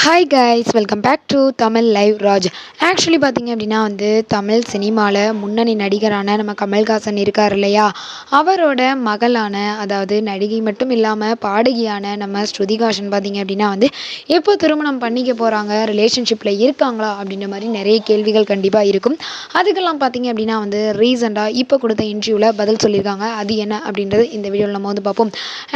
Hi guys, welcome back to Tamil live Raj. Actually பார்த்தீங்க அப்படின்னா தமிழ் சினிமாவில் முன்னணி நடிகரான நம்ம கமல்ஹாசன் இருக்கார் இல்லையா, அவரோட மகளான, அதாவது நடிகை மட்டும் இல்லாமல் பாடகியான நம்ம ஸ்ருதிஹாசன் பார்த்தீங்க அப்படின்னா எப்போ திருமணம் பண்ணிக்க போகிறாங்க, ரிலேஷன்ஷிப்பில் இருக்காங்களா அப்படின்ற மாதிரி நிறைய கேள்விகள் கண்டிப்பாக இருக்கும். அதுக்கெல்லாம் பார்த்தீங்க அப்படின்னா ரீசெண்டாக இப்போ கொடுத்த இன்டர்வியூவில் பதில் சொல்லியிருக்காங்க. அது என்ன அப்படின்றது இந்த வீடியோவில் நம்ம பார்ப்போம்.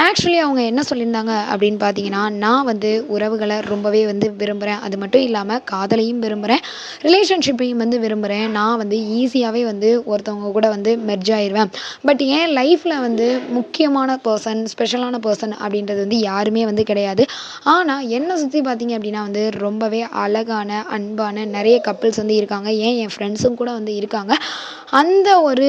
ஆக்சுவலி அவங்க என்ன சொல்லியிருந்தாங்க அப்படின்னு பார்த்தீங்கன்னா, நான் உறவுகளை ரொம்பவே விரும்புகிறேன். அது மட்டும் இல்லாமல் காதலையும் விரும்புகிறேன், ரிலேஷன்ஷிப்பையும் விரும்புகிறேன். நான் ஈஸியாகவே ஒருத்தவங்க கூட மெர்ஜ் ஆயிடுவேன். பட் என் லைஃப்பில் முக்கியமான பர்சன், ஸ்பெஷலான பர்சன் அப்படின்றது யாருமே கிடையாது. ஆனால் என்னை சுற்றி பார்த்தீங்க அப்படின்னா ரொம்பவே அழகான, அன்பான நிறைய கப்பிள்ஸ் இருக்காங்க. என் ஃப்ரெண்ட்ஸும் கூட இருக்காங்க. அந்த ஒரு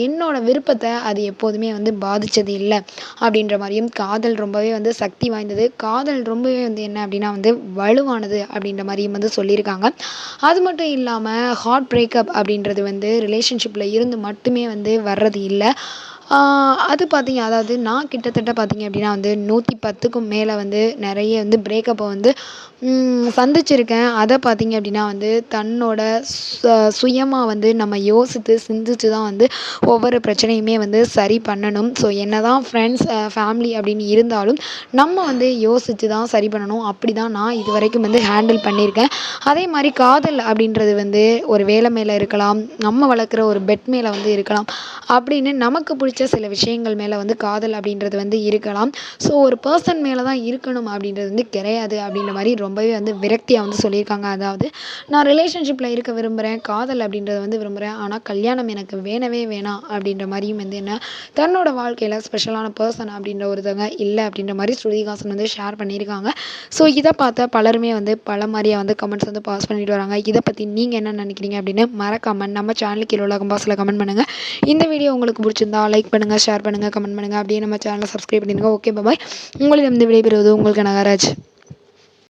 என்னோட விருப்பத்தை அது எப்போதுமே பாதித்தது இல்லை அப்படின்ற மாதிரியும், காதல் ரொம்பவே சக்தி வாய்ந்தது, காதல் ரொம்பவே என்ன அப்படின்னா வலுவானது அப்படின்ற மாதிரியும் சொல்லியிருக்காங்க. அது மட்டும் இல்லாமல் ஹார்ட் பிரேக்கப் அப்படின்றது ரிலேஷன்ஷிப்பில் இருந்து மட்டுமே வர்றது இல்லை. அது பார்த்தீங்க, அதாவது நான் கிட்டத்தட்ட பார்த்தீங்க அப்படின்னா 110க்கும் மேலே நிறைய பிரேக்கப்பை சந்திச்சிருக்கேன். அதை பார்த்தீங்க அப்படின்னா தன்னோட சுயமாக நம்ம யோசித்து சிந்திச்சு தான் ஒவ்வொரு பிரச்சனையுமே சரி பண்ணணும். ஸோ என்ன தான் ஃப்ரெண்ட்ஸ், ஃபேமிலி அப்படின்னு இருந்தாலும் நம்ம யோசித்து தான் சரி பண்ணணும். அப்படி தான் நான் இது வரைக்கும் ஹேண்டில் பண்ணியிருக்கேன். அதே மாதிரி காதல் அப்படின்றது ஒரு வேலை மேலே இருக்கலாம், நம்ம வளர்க்குற ஒரு பெட் மேலே இருக்கலாம், அப்படின்னு நமக்கு பிடிச்ச சில விஷயங்கள் மேலே காதல் அப்படின்றது இருக்கலாம். ஸோ ஒரு பர்சன் மேலே தான் இருக்கணும் அப்படின்றது கிடையாது அப்படின்ற மாதிரி ரொம்பவே விரக்தியாக சொல்லியிருக்காங்க. அதாவது நான் ரிலேஷன்ஷிப்பில் இருக்க விரும்புகிறேன், காதல் அப்படின்றது விரும்புகிறேன், ஆனால் கல்யாணம் எனக்கு வேணவே வேணாம் அப்படின்ற மாதிரியும் என்ன தன்னோட வாழ்க்கையில் ஸ்பெஷலான பர்சன் அப்படின்ற ஒருத்தவங்க இல்லை அப்படின்ற மாதிரி ஸ்ருதிஹாசன் ஷேர் பண்ணியிருக்காங்க. ஸோ இதை பார்த்த பலருமே பல மாதிரியாக கமெண்ட்ஸ் பாஸ் பண்ணிட்டு வராங்க. இதை பற்றி நீங்கள் என்ன நினைக்கிறீங்க அப்படின்னு மறக்காமல் நம்ம சேனலுக்கு கீழே உள்ள பாக்ஸில் கமெண்ட் பண்ணுங்கள். இந்த வீடியோ உங்களுக்கு பிடிச்சிருந்தா லைக் பண்ணுங்கள், ஷேர் பண்ணுங்கள், கமெண்ட் பண்ணுங்கள். அப்படியே நம்ம சேனலை சப்ஸ்கிரைப் பண்ணிடுங்க. ஓகே, பாய். உங்களிடம் விடைபெறுவது உங்கள் கனகராஜ்.